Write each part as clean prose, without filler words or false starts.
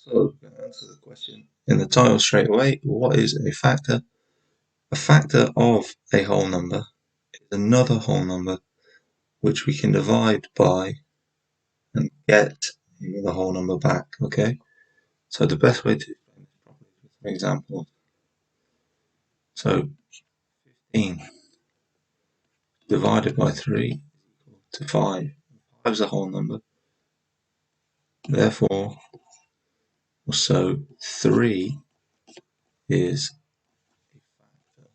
So, I'm going to answer the question in the title straight away. What is a factor? A factor of a whole number is another whole number which we can divide by and get the whole number back, okay? So the best way to explain this properly is with some examples. So 15 divided by 3 is equal to 5. 5 is a whole number. Therefore, so 3 is a factor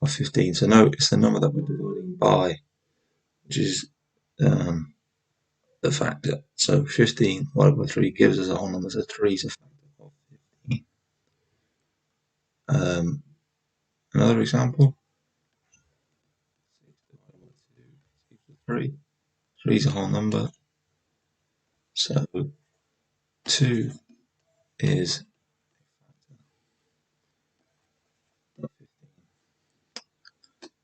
of 15. So no, it's the number that we're dividing by, which is the factor. So 15 divided by 3 gives us a whole number, so 3 is a factor of 15. Another example, 6 divided by 2 is equal to 3. 3 is a whole number, so 2 is a factor of 15.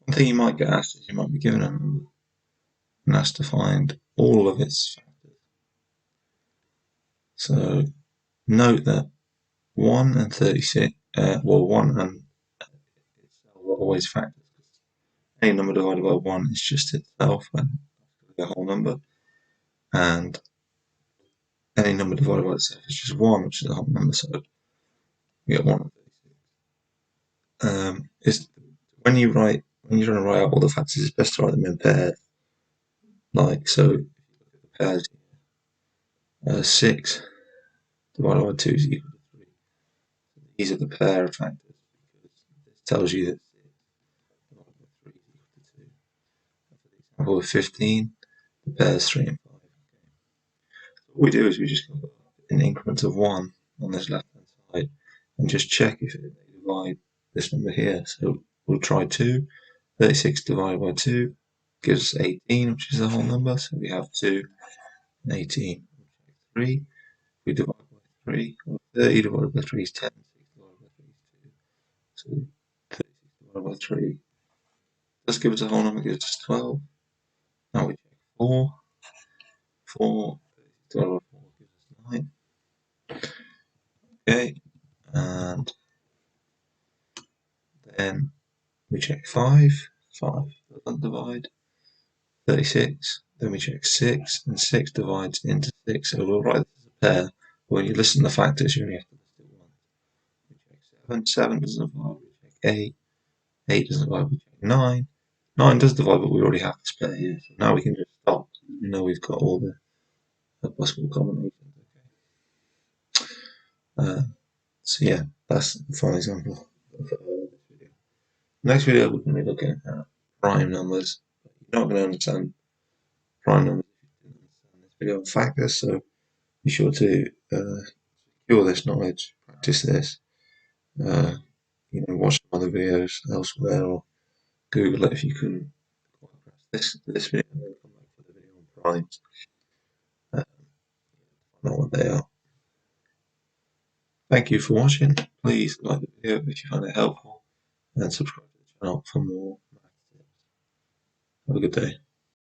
One thing you might get asked is you might be given a number and asked to find all of its factors. So note that 1 and 36, 1 and itself are always factors. Any number divided by 1 is just itself, and the whole number. And any number divided by itself is just 1, which is a whole number, so we get 1 and 36. When you're trying to write out all the factors, it's best to write them in pairs. Like, so if you look at the pairs here, 6 divided by 2 is equal to 3. So these are the pair of factors, because this tells you that 6 divided by 3 is equal to 2. And for the example of 15, the pair is 3 and 5. Okay. So what we do is we just go in increments of 1 on this left hand side and just check if they divide this number here. So we'll try 2. 36 divided by 2 gives us 18, which is the whole number. So we have 2 and 18. 3. We divide by 3. Well, 30 divided by 3 is 10. 6 divided by 3 is 2. So 36 divided by 3 does give us a whole number, gives us 12. Now we check 4. 4 divided by 4 gives us 9. Okay, and then we check 5. 5 doesn't divide. 36. Then we check 6, and 6 divides into 6. So we'll write this as a pair. When you listen to the factors, you only have to list it once. We check 7. 7 doesn't divide. We check 8. 8 doesn't divide. We check 9. 9 does divide, but we already have this pair here. So now we can just stop. You know we've got all the possible combinations. Okay. So yeah, that's the final example of this video. Next video we're going to be looking at prime numbers. You're not going to understand prime numbers if you didn't understand this video on factors, so be sure to secure this knowledge, practice this, watch some other videos elsewhere, or Google it if you couldn't grasp this video, and then come back for the video on primes. Find out what they are. Thank you for watching. Please like the video if you find it helpful, and subscribe to the channel for more math tips. Have a good day.